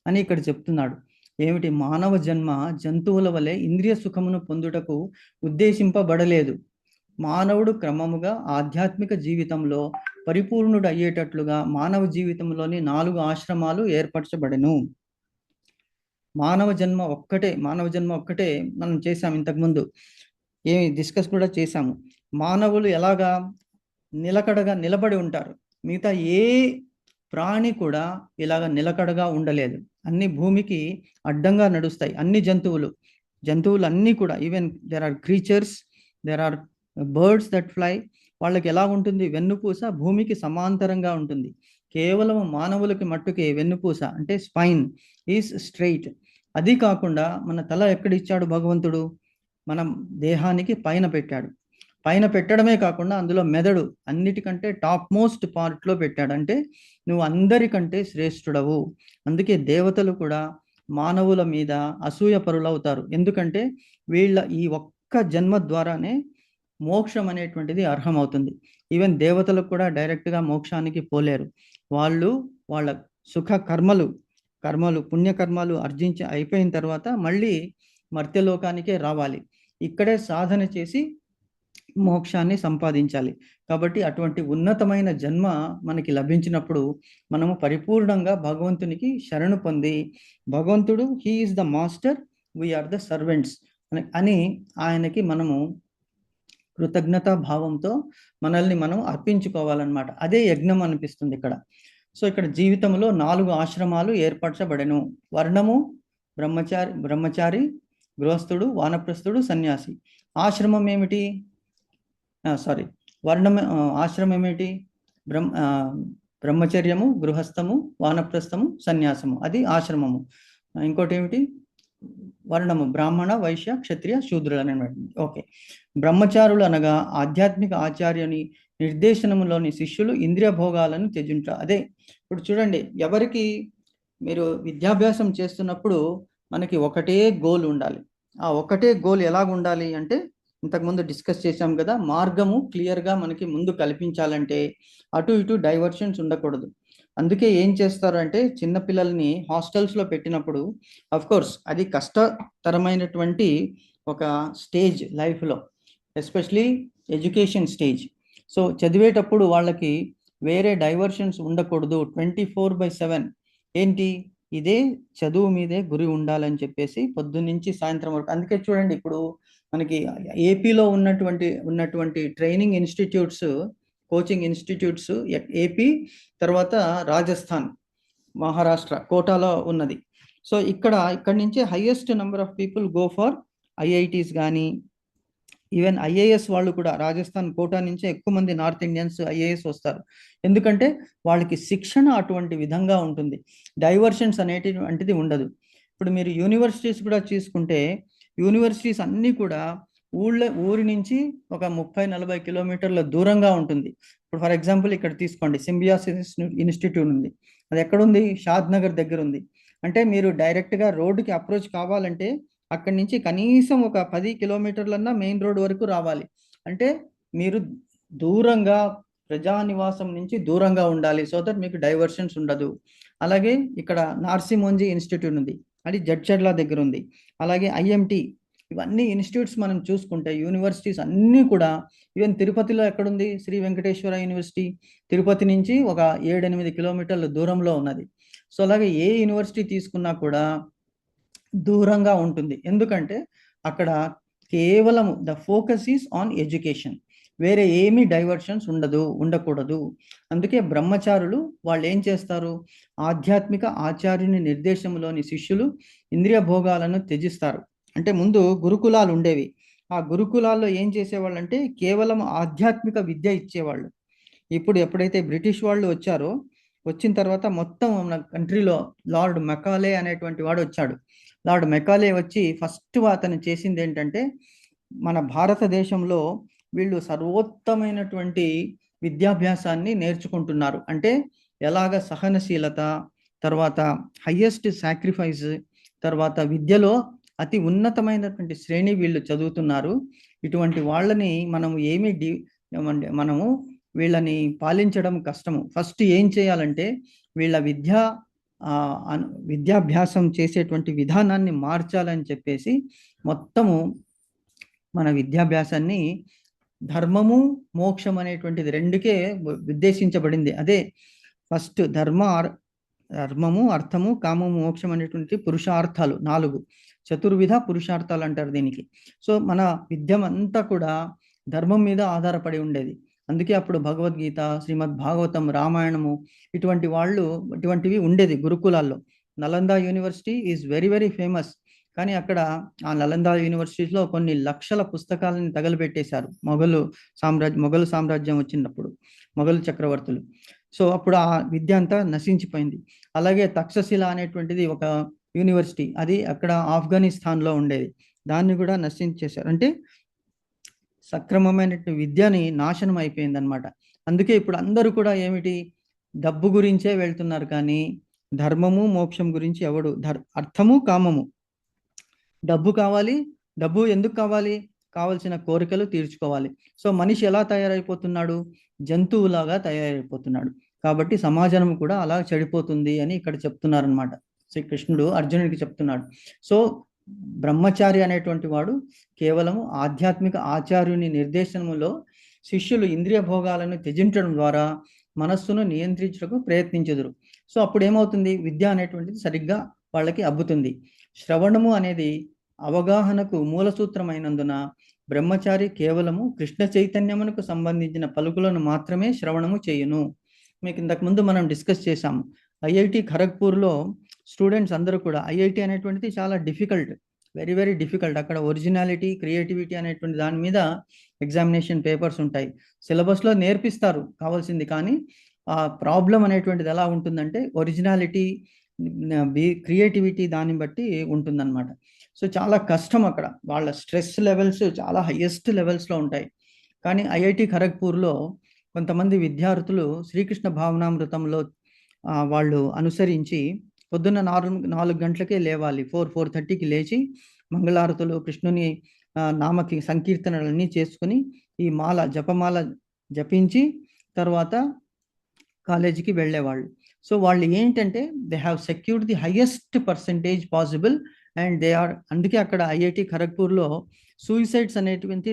అని ఇక్కడ చెప్తున్నాడు. ఏమిటి? మానవ జన్మ జంతువుల వలె ఇంద్రియ సుఖమును పొందుటకు ఉద్దేశింపబడలేదు. మానవుడు క్రమముగా ఆధ్యాత్మిక జీవితంలో పరిపూర్ణుడు అయ్యేటట్లుగా మానవ జీవితంలోని 4 ఆశ్రమాలు ఏర్పరచబడెను. మానవ జన్మ ఒక్కటే మనం చేసాం, ఇంతకుముందు డిస్కస్ కూడా చేశాము. మానవులు ఎలాగా నిలకడగా నిలబడి ఉంటారు, మిగతా ఏ ప్రాణి కూడా ఇలాగ నిలకడగా ఉండలేదు. అన్ని భూమికి అడ్డంగా నడుస్తాయి. అన్ని జంతువులు అన్నీ కూడా, even there are creatures, there are birds that fly. వాళ్ళకి ఎలా ఉంటుంది? వెన్నుపూస భూమికి సమాంతరంగా ఉంటుంది. కేవలం మానవులకి మట్టుకే వెన్నుపూస అంటే స్పైన్ ఈజ్ స్ట్రైట్. అది కాకుండా మన తల ఎక్కడ ఇచ్చాడు భగవంతుడు? మనం దేహానికి పైన పెట్టాడు. పైన పెట్టడమే కాకుండా అందులో మెదడు అన్నిటికంటే టాప్ మోస్ట్ పార్ట్లో పెట్టాడు. అంటే నువ్వు అందరికంటే శ్రేష్ఠుడవు. అందుకే దేవతలు కూడా మానవుల మీద అసూయ పరులవుతారు. ఎందుకంటే వీళ్ళ ఈ ఒక్క జన్మ ద్వారానే మోక్షం అనేటువంటిది అర్హమవుతుంది. ఈవెన్ దేవతలకు కూడా డైరెక్ట్గా మోక్షానికి పోలేరు. వాళ్ళు వాళ్ళ సుఖ కర్మలు పుణ్యకర్మలు అయిపోయిన తర్వాత మళ్ళీ మర్త్యలోకానికే రావాలి. ఇక్కడే సాధన చేసి మోక్షాన్ని సంపాదించాలి. కాబట్టి అటువంటి ఉన్నతమైన జన్మ మనకి లభించినప్పుడు మనము పరిపూర్ణంగా భగవంతునికి శరణు పొంది, భగవంతుడు he is the master, we are the servants అని ఆయనకి మనము కృతజ్ఞతా భావంతో మనల్ని మనం అర్పించుకోవాలన్నమాట. అదే యజ్ఞం అనిపిస్తుంది ఇక్కడ. సో ఇక్కడ జీవితంలో 4 ఆశ్రమాలు ఏర్పరచబడెను. వర్ణము బ్రహ్మచారి, గృహస్థుడు, వానప్రస్థుడు, సన్యాసి. ఆశ్రమం ఏమిటి? ఆశ్రమం ఏమిటి? బ్రహ్మచర్యము, గృహస్థము, వానప్రస్థము, సన్యాసము, అది ఆశ్రమము. ఇంకోటి ఏమిటి? వర్ణము బ్రాహ్మణ, వైశ్య, క్షత్రియ, శూద్రులు అనమాట. ఓకే. బ్రహ్మచారులు అనగా ఆధ్యాత్మిక ఆచార్యుని నిర్దేశనములోని శిష్యులు ఇంద్రియ భోగాలను త్యజించ. అదే ఇప్పుడు చూడండి, ఎవరికి మీరు విద్యాభ్యాసం చేస్తున్నప్పుడు మనకి ఒకటే గోల్ ఉండాలి. ఆ ఒకటే గోల్ ఎలాగ ఉండాలి అంటే ఇంతకుముందు డిస్కస్ చేశాం కదా, మార్గము క్లియర్గా మనకి ముందు కల్పించాలంటే అటు ఇటు డైవర్షన్స్ ఉండకూడదు. అందుకే ఏం చేస్తారు అంటే చిన్నపిల్లల్ని హాస్టల్స్లో పెట్టినప్పుడు అఫ్ కోర్స్ అది కష్టతరమైనటువంటి ఒక స్టేజ్ లైఫ్లో, ఎస్పెషలీ ఎడ్యుకేషన్ స్టేజ్. సో చదివేటప్పుడు వాళ్ళకి వేరే డైవర్షన్స్ ఉండకూడదు. 24/7 ఏంటి, ఇదే చదువు మీదే గురి ఉండాలని చెప్పేసి పొద్దున్నుంచి సాయంత్రం వరకు. అందుకే చూడండి, ఇప్పుడు మనకి ఏపీలో ఉన్నటువంటి training institutes, coaching institutes, AP తర్వాత రాజస్థాన్, మహారాష్ట్ర, కోటాలో ఉన్నది. సో ఇక్కడి నుంచే highest number of people go for IITs కానీ, ఈవెన్ ఐఏఎస్ వాళ్ళు కూడా రాజస్థాన్ కోటా నుంచే ఎక్కువ మంది నార్త్ ఇండియన్స్ ఐఏఎస్ వస్తారు. ఎందుకంటే వాళ్ళకి శిక్షణ అటువంటి విధంగా ఉంటుంది, డైవర్షన్స్ అనేటువంటిది ఉండదు. ఇప్పుడు మీరు యూనివర్సిటీస్ కూడా తీసుకుంటే, యూనివర్సిటీస్ అన్నీ కూడా ఊరి నుంచి ఒక 30-40 కిలోమీటర్ల దూరంగా ఉంటుంది. ఇప్పుడు ఫర్ ఎగ్జాంపుల్ ఇక్కడ తీసుకోండి, సింబియాసిస్ ఇన్స్టిట్యూట్ ఉంది. అది ఎక్కడుంది? షాద్ నగర్ దగ్గర ఉంది. అంటే మీరు డైరెక్ట్గా రోడ్డుకి అప్రోచ్ కావాలంటే అక్కడి నుంచి కనీసం ఒక 10 కిలోమీటర్లన్నా మెయిన్ రోడ్ వరకు రావాలి. అంటే మీరు దూరంగా, ప్రజానివాసం నుంచి దూరంగా ఉండాలి, సో దట్ మీకు డైవర్షన్స్ ఉండదు. అలాగే ఇక్కడ నార్సింహోంజీ ఇన్స్టిట్యూట్ ఉంది, అది జడ్చర్ల దగ్గర ఉంది. అలాగే ఐఎంటి, ఇవన్నీ ఇన్స్టిట్యూట్స్ మనం చూసుకుంటే యూనివర్సిటీస్ అన్నీ కూడా, ఈవెన్ తిరుపతిలో ఎక్కడుంది? శ్రీ వెంకటేశ్వర యూనివర్సిటీ, తిరుపతి నుంచి ఒక 7-8 కిలోమీటర్ల దూరంలో ఉన్నది. సో అలాగే ఏ యూనివర్సిటీ తీసుకున్నా కూడా దూరంగా ఉంటుంది. ఎందుకంటే అక్కడ కేవలం the focus is on education, వేరే ఏమీ డైవర్షన్స్ ఉండకూడదు. అందుకే బ్రహ్మచారులు వాళ్ళు ఏం చేస్తారు? ఆధ్యాత్మిక ఆచార్యుని నిర్దేశంలోని శిష్యులు ఇంద్రియ భోగాలను త్యజిస్తారు. అంటే ముందు గురుకులాలు ఉండేవి, ఆ గురుకులాల్లో ఏం చేసేవాళ్ళు అంటే కేవలం ఆధ్యాత్మిక విద్య ఇచ్చేవాళ్ళు. ఇప్పుడు ఎప్పుడైతే బ్రిటిష్ వాళ్ళు వచ్చారో, వచ్చిన తర్వాత మొత్తం మన కంట్రీలో లార్డ్ మెకాలే అనేటువంటి వాడు వచ్చాడు. లార్డ్ మెకాలే వచ్చి ఫస్ట్ అతను చేసింది ఏంటంటే, మన భారతదేశంలో వీళ్ళు సర్వోత్తమైనటువంటి విద్యాభ్యాసాన్ని నేర్చుకుంటున్నారు. అంటే ఎలాగ సహనశీలత, తర్వాత హయ్యెస్ట్ సాక్రిఫైస్, తర్వాత విద్యలో అతి ఉన్నతమైనటువంటి శ్రేణి వీళ్ళు చదువుతున్నారు. ఇటువంటి వాళ్ళని మనము వీళ్ళని పాలించడం కష్టము. ఫస్ట్ ఏం చేయాలంటే వీళ్ళ విద్యాభ్యాసం చేసేటువంటి విధానాన్ని మార్చాలని చెప్పేసి మొత్తము మన విద్యాభ్యాసాన్ని ధర్మము మోక్షం అనేటువంటిది రెండుకే ఉద్దేశించబడింది. అదే ఫస్ట్ ధర్మము, అర్థము, కామము, మోక్షం అనేటువంటి పురుషార్థాలు 4 చతుర్విధ పురుషార్థాలు అంటారు దీనికి. సో మన విద్యం అంతా కూడా ధర్మం మీద ఆధారపడి ఉండేది. అందుకే అప్పుడు భగవద్గీత, శ్రీమద్ భాగవతం, రామాయణము ఇటువంటివి ఉండేది గురుకులాల్లో. Nalanda university is very very famous. కానీ అక్కడ ఆ నలంద యూనివర్సిటీలో కొన్ని లక్షల పుస్తకాలను తగలబెట్టేశారు మొఘలు సామ్రాజ్యం వచ్చినప్పుడు, మొఘలు చక్రవర్తులు. సో అప్పుడు ఆ విద్య అంతా నశించిపోయింది. అలాగే తక్షశిల అనేటువంటిది ఒక యూనివర్సిటీ, అది అక్కడ ఆఫ్ఘనిస్తాన్లో ఉండేది, దాన్ని కూడా నశించేశారు. అంటే సక్రమమైన విద్యని నాశనం అయిపోయింది అనమాట. అందుకే ఇప్పుడు అందరూ కూడా ఏమిటి, డబ్బు గురించే వెళ్తున్నారు, కానీ ధర్మము మోక్షం గురించి ఎవడు, అర్థము కామము, డబ్బు కావాలి, డబ్బు ఎందుకు కావాలి? కావలసిన కోరికలు తీర్చుకోవాలి. సో మనిషి ఎలా తయారైపోతున్నాడు? జంతువులాగా తయారైపోతున్నాడు. కాబట్టి సమాజం కూడా అలా చెడిపోతుంది అని ఇక్కడ చెప్తున్నారనమాట. శ్రీకృష్ణుడు అర్జునుడికి చెప్తున్నాడు. సో బ్రహ్మచారి అనేటువంటి వాడు కేవలం ఆధ్యాత్మిక ఆచార్యుని నిర్దేశంలో శిష్యులు ఇంద్రియ భోగాలను త్యజించడం ద్వారా మనస్సును నియంత్రించడానికి ప్రయత్నించుదురు. సో అప్పుడు ఏమవుతుంది? విద్య అనేటువంటిది సరిగ్గా వాళ్ళకి అబ్బుతుంది. శ్రవణము అనేది అవగాహనకు మూల సూత్రమైనందున బ్రహ్మచారి కేవలము కృష్ణ చైతన్యమునకు సంబంధించిన పలుకులను మాత్రమే శ్రవణము చేయును. మీకు ఇంతకుముందు మనం డిస్కస్ చేశాము, ఐఐటి ఖరగ్పూర్లో స్టూడెంట్స్ అందరూ కూడా, ఐఐటి అనేటువంటిది చాలా డిఫికల్ట్, వెరీ వెరీ డిఫికల్ట్. అక్కడ ఒరిజినాలిటీ, క్రియేటివిటీ అనేటువంటి దాని మీద ఎగ్జామినేషన్ పేపర్స్ ఉంటాయి. సిలబస్లో నేర్పిస్తారు కావాల్సింది, కానీ ఆ ప్రాబ్లం అనేటువంటిది ఎలా ఉంటుందంటే ఒరిజినాలిటీ, క్రియేటివిటీ దాన్ని బట్టి ఉంటుందన్నమాట. సో చాలా కష్టం అక్కడ, వాళ్ళ స్ట్రెస్ లెవెల్స్ చాలా హైయెస్ట్ లెవెల్స్లో ఉంటాయి. కానీ ఐఐటి ఖరగ్పూర్లో కొంతమంది విద్యార్థులు శ్రీకృష్ణ భావనామృతంలో వాళ్ళు అనుసరించి పొద్దున్న 4 గంటలకే లేవాలి, 4:30కి లేచి మంగళారతులు, కృష్ణుని నామకి సంకీర్తనలన్నీ చేసుకుని ఈ జపమాల జపించి తర్వాత కాలేజీకి వెళ్ళేవాళ్ళు. సో వాళ్ళు ఏంటంటే they have secured the highest percentage possible and they are, అందుకే అక్కడ ఐఐటి ఖరగ్పూర్లో సూయిసైడ్స్ అనేటువంటి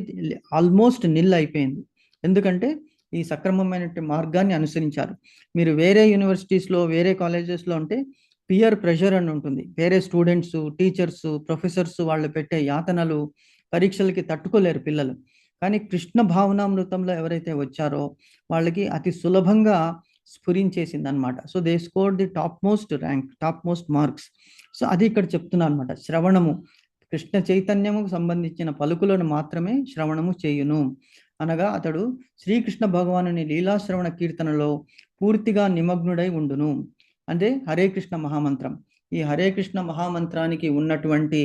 ఆల్మోస్ట్ నిల్ అయిపోయింది. ఎందుకంటే ఈ సక్రమమైన మార్గాన్ని అనుసరించారు. మీరు వేరే యూనివర్సిటీస్లో వేరే కాలేజెస్లో ఉంటే పియర్ ప్రెషర్ అని ఉంటుంది. వేరే స్టూడెంట్స్, టీచర్స్, ప్రొఫెసర్స్ వాళ్ళు పెట్టే యాతనలు, పరీక్షలకి తట్టుకోలేరు పిల్లలు. కానీ కృష్ణ భావనామృతంలో ఎవరైతే వచ్చారో వాళ్ళకి అతి సులభంగా స్ఫురించేసింది అనమాట. So they score the top most rank, top most marks. So అది ఇక్కడ చెప్తున్నారు అనమాట. శ్రవణము, కృష్ణ చైతన్యముకు సంబంధించిన పలుకులను మాత్రమే శ్రవణము చేయును అనగా అతడు శ్రీకృష్ణ భగవానుని లీలాశ్రవణ కీర్తనలో పూర్తిగా నిమగ్నుడై ఉండును. అంటే హరే కృష్ణ మహామంత్రం. ఈ హరే కృష్ణ మహామంత్రానికి ఉన్నటువంటి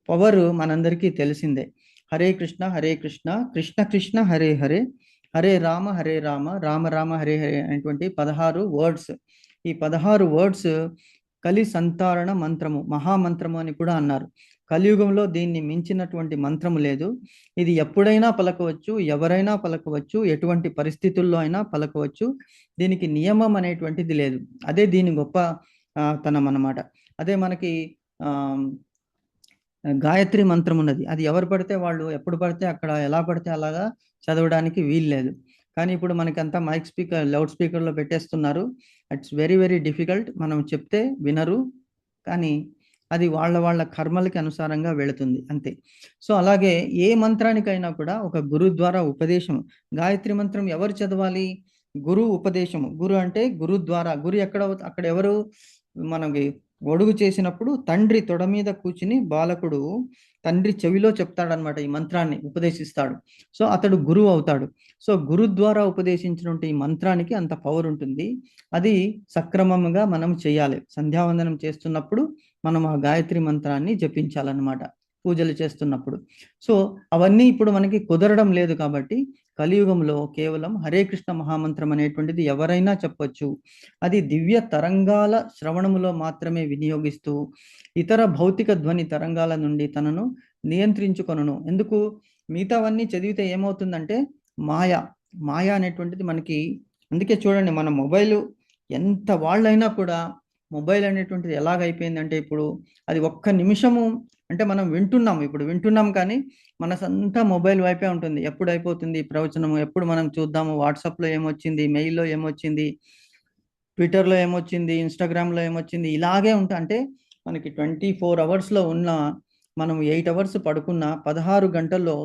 పవర్ మనందరికీ తెలిసిందే. హరే కృష్ణ కృష్ణ కృష్ణ హరే హరే, హరే రామ రామ రామ హరే హరే అనేటువంటి 16 వర్డ్స్. ఈ 16 వర్డ్స్ కలి సంతారణ మంత్రము, మహామంత్రము అని కూడా అన్నారు. కలియుగంలో దీన్ని మించినటువంటి మంత్రము లేదు. ఇది ఎప్పుడైనా పలకవచ్చు, ఎవరైనా పలకవచ్చు, ఎటువంటి పరిస్థితుల్లో అయినా పలకవచ్చు. దీనికి నియమం అనేటువంటిది లేదు. అదే దీని గొప్ప తనం అన్నమాట. అదే మనకి గాయత్రి మంత్రం ఉన్నది. అది ఎవరు పడితే వాళ్ళు ఎప్పుడు పడితే అక్కడ ఎలా పడితే అలాగా చదవడానికి వీలు లేదు. కానీ ఇప్పుడు మనకంతా మైక్ స్పీకర్, లౌడ్ స్పీకర్లో పెట్టేస్తున్నారు. It's very very difficult. మనం చెప్తే వినరు, కానీ అది వాళ్ళ కర్మలకి అనుసారంగా వెళుతుంది అంతే. సో అలాగే ఏ మంత్రానికైనా కూడా ఒక గురు ద్వారా ఉపదేశం. గాయత్రి మంత్రం ఎవరు చదవాలి? గురు ఉపదేశము. గురు అంటే గురు ద్వారా. గురు అక్కడ ఎవరు? మనకి ఒడుగు చేసినప్పుడు తండ్రి తొడ మీద కూర్చుని బాలకుడు తండ్రి చెవిలో చెప్తాడనమాట, ఈ మంత్రాన్ని ఉపదేశిస్తాడు. సో అతడు గురువు అవుతాడు. సో గురు ద్వారా ఉపదేశించినటువంటి ఈ మంత్రానికి అంత పవర్ ఉంటుంది. అది సక్రమంగా మనం చేయాలి. సంధ్యావందనం చేస్తున్నప్పుడు మనం ఆ గాయత్రి మంత్రాన్ని జపించాలన్నమాట, పూజలు చేస్తున్నప్పుడు. సో అవన్నీ ఇప్పుడు మనకి కుదరడం లేదు కాబట్టి కలియుగంలో కేవలం హరే కృష్ణ మహామంత్రం అనేటువంటిది ఎవరైనా చెప్పొచ్చు. అది దివ్య తరంగాల శ్రవణములో మాత్రమే వినియోగిస్తూ ఇతర భౌతిక ధ్వని తరంగాల నుండి తనను నియంత్రించుకొనును. ఎందుకు? మిగతావన్నీ చదివితే ఏమవుతుందంటే మాయ అనేటువంటిది మనకి. అందుకే చూడండి, మన మొబైల్ ఎంత వాళ్ళైనా కూడా మొబైల్ అనేటువంటిది ఎలాగైపోయిందంటే ఇప్పుడు అది ఒక్క నిమిషము అంటే మనం వింటున్నాం కానీ మనసంతా మొబైల్ వైపే ఉంటుంది. ఎప్పుడు అయిపోతుంది ప్రవచనము, ఎప్పుడు మనం చూద్దాము, వాట్సాప్లో ఏమొచ్చింది, మెయిల్లో ఏమొచ్చింది, ట్విట్టర్లో ఏమొచ్చింది, ఇన్స్టాగ్రామ్లో ఏమొచ్చింది, ఇలాగే అంటే మనకి 24 అవర్స్లో ఉన్న మనం 8 అవర్స్ పడుకున్న 16 గంటల్లో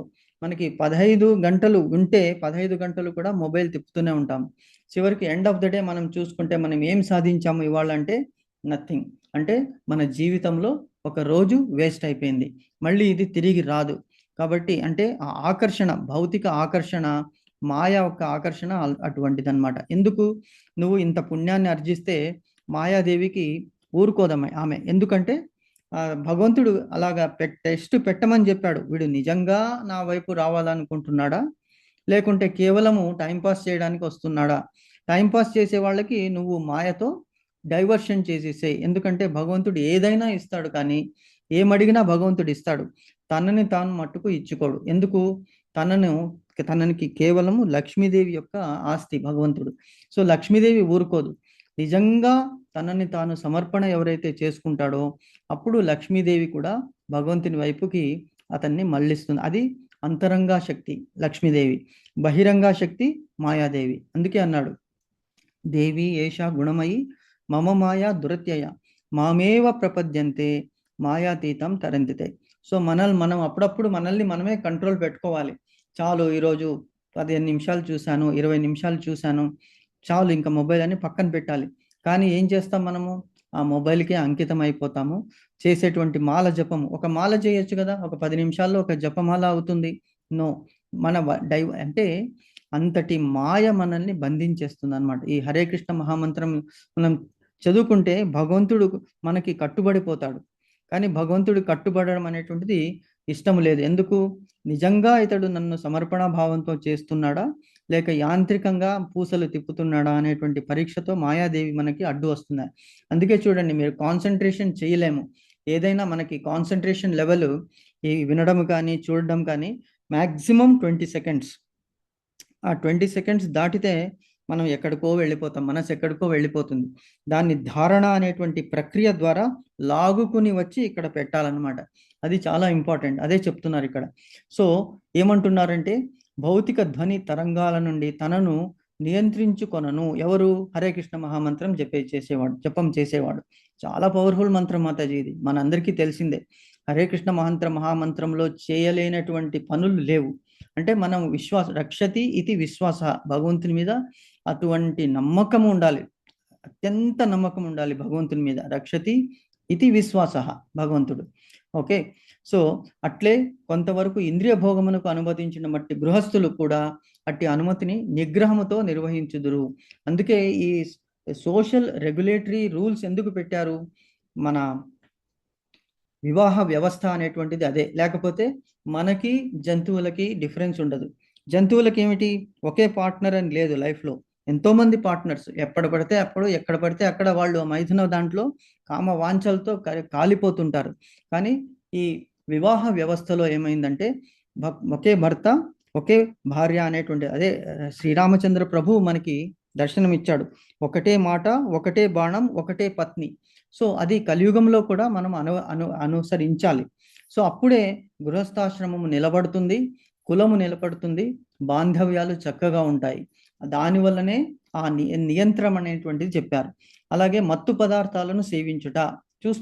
మనకి 15 గంటలు ఉంటే 15 గంటలు కూడా మొబైల్ తిప్పుతూనే ఉంటాం. చివరికి ఎండ్ ఆఫ్ ద డే మనం చూసుకుంటే మనం ఏం సాధించాము ఇవాళ అంటే నథింగ్. అంటే మన జీవితంలో ఒక రోజు వేస్ట్ అయిపోయింది, మళ్ళీ ఇది తిరిగి రాదు. కాబట్టి అంటే ఆ ఆకర్షణ, భౌతిక ఆకర్షణ, మాయ యొక్క ఆకర్షణ అటువంటిదన్నమాట. ఎందుకు? నువ్వు ఇంత పుణ్యాన్ని ఆర్జిస్తే మాయాదేవికి ఊరుకోదమ్మ ఆమె. ఎందుకంటే భగవంతుడు అలాగా టెస్ట్ పెట్టమని చెప్పాడు. వీడు నిజంగా నా వైపు రావాలనుకుంటున్నాడా, లేకుంటే కేవలము టైంపాస్ చేయడానికి వస్తున్నాడా? టైంపాస్ చేసే వాళ్ళకి నువ్వు మాయతో డైవర్షన్ చేసేసేయి. ఎందుకంటే భగవంతుడు ఏదైనా ఇస్తాడు, కానీ ఏమడిగినా భగవంతుడు ఇస్తాడు. తనని తాను మట్టుకు ఇచ్చుకోడు. ఎందుకు? తననికి కేవలము లక్ష్మీదేవి యొక్క ఆస్తి భగవంతుడు. సో లక్ష్మీదేవి ఊరుకోదు. నిజంగా తనని తాను సమర్పణ ఎవరైతే చేసుకుంటాడో అప్పుడు లక్ష్మీదేవి కూడా భగవంతుని వైపుకి అతన్ని మళ్ళిస్తుంది. అది అంతరంగా శక్తి లక్ష్మీదేవి, బహిరంగా శక్తి మాయాదేవి. అందుకే అన్నాడు, దేవి ఏషా గుణమయి మమ మాయా దురత్యయ మామేవ ప్రపద్యంతే మాయాతీతం తరంతితే. సో మనం అప్పుడప్పుడు మనల్ని మనమే కంట్రోల్ పెట్టుకోవాలి. చాలు, ఈరోజు 15 నిమిషాలు చూశాను, 20 నిమిషాలు చూశాను, చాలు, ఇంకా మొబైల్ అని పక్కన పెట్టాలి. కానీ ఏం చేస్తాం మనము? ఆ మొబైల్కే అంకితం అయిపోతాము. చేసేటువంటి మాల జపము, ఒక మాల చేయొచ్చు కదా, ఒక 10 నిమిషాల్లో ఒక జపమాల అవుతుంది. నో, అంటే అంతటి మాయ మనల్ని బంధించేస్తుంది అనమాట. ఈ హరే కృష్ణ మహామంత్రం మనం చదువుకుంటే భగవంతుడు మనకి కట్టుబడిపోతాడు. కానీ భగవంతుడు కట్టుబడడం అనేటువంటిది ఇష్టం లేదు. ఎందుకు? నిజంగా ఇతడు నన్ను సమర్పణ భావంతో చేస్తున్నాడా, లేక యాంత్రికంగా పూసలు తిప్పుతున్నాడా అనేటువంటి పరీక్షతో మాయాదేవి మనకి అడ్డు వస్తున్నాయి. అందుకే చూడండి, మీరు కాన్సన్ట్రేషన్ చేయలేము. ఏదైనా మనకి కాన్సన్ట్రేషన్ లెవెల్ ఈ వినడం కానీ చూడడం కానీ మ్యాక్సిమం 20 సెకండ్స్. ఆ 20 సెకండ్స్ దాటితే మనం ఎక్కడికో వెళ్ళిపోతాం, మనసు ఎక్కడికో వెళ్ళిపోతుంది. దాన్ని ధారణ అనేటువంటి ప్రక్రియ ద్వారా లాగుకుని వచ్చి ఇక్కడ పెట్టాలన్నమాట. అది చాలా ఇంపార్టెంట్. అదే చెప్తున్నారు ఇక్కడ. సో ఏమంటున్నారంటే భౌతిక ధ్వని తరంగాల నుండి తనను నియంత్రించుకొనను. ఎవరు? హరే కృష్ణ మహామంత్రం జపం చేసేవాడు. చాలా పవర్ఫుల్ మంత్రం మాతాజీ ఇది, మనందరికీ తెలిసిందే. హరే కృష్ణ మహామంత్రంలో చేయలేనటువంటి పనులు లేవు. అంటే మనం రక్షతి ఇది విశ్వాస, భగవంతుని మీద అటువంటి నమ్మకం ఉండాలి, అత్యంత నమ్మకం ఉండాలి భగవంతుని మీద. రక్షతి ఇది విశ్వాస, భగవంతుడు. ఓకే, సో అట్లే కొంతవరకు ఇంద్రియ భోగమునకు అనుమతించిన మట్టి గృహస్థులు కూడా అట్టి అనుమతిని నిగ్రహముతో నిర్వహించుదురు. అందుకే ఈ సోషల్ రెగ్యులేటరీ రూల్స్ ఎందుకు పెట్టారు? మన వివాహ వ్యవస్థ అనేటువంటిది అదే. లేకపోతే మనకి జంతువులకి డిఫరెన్స్ ఉండదు. జంతువులకి ఏమిటి, ఒకే పార్ట్నర్ అని లేదు లైఫ్లో, ఎంతో మంది పార్ట్నర్స్. ఎక్కడ పడితే అప్పుడు, ఎక్కడ పడితే అక్కడ వాళ్ళు మైథున దాంట్లో కామ వాంఛలతో కాలిపోతుంటారు. కానీ ఈ వివాహ వ్యవస్థలో ఏమైందంటే ఒకే భర్త ఒకే భార్య అనేటువంటి, అదే శ్రీరామచంద్ర ప్రభు మనకి దర్శనం ఇచ్చాడు. ఒకటే మాట, ఒకటే బాణం, ఒకటే పత్ని. సో అది కలియుగంలో కూడా మనం అనుసరించాలి. సో అప్పుడే గృహస్థాశ్రమము నిలబడుతుంది, కులము నిలబడుతుంది, బాంధవ్యాలు చక్కగా ఉంటాయి. దానివల్లనే ఆ నియంత్రణ అనేటువంటిది చెప్పారు. అలాగే మత్తు పదార్థాలను సేవించుట చూస్తూ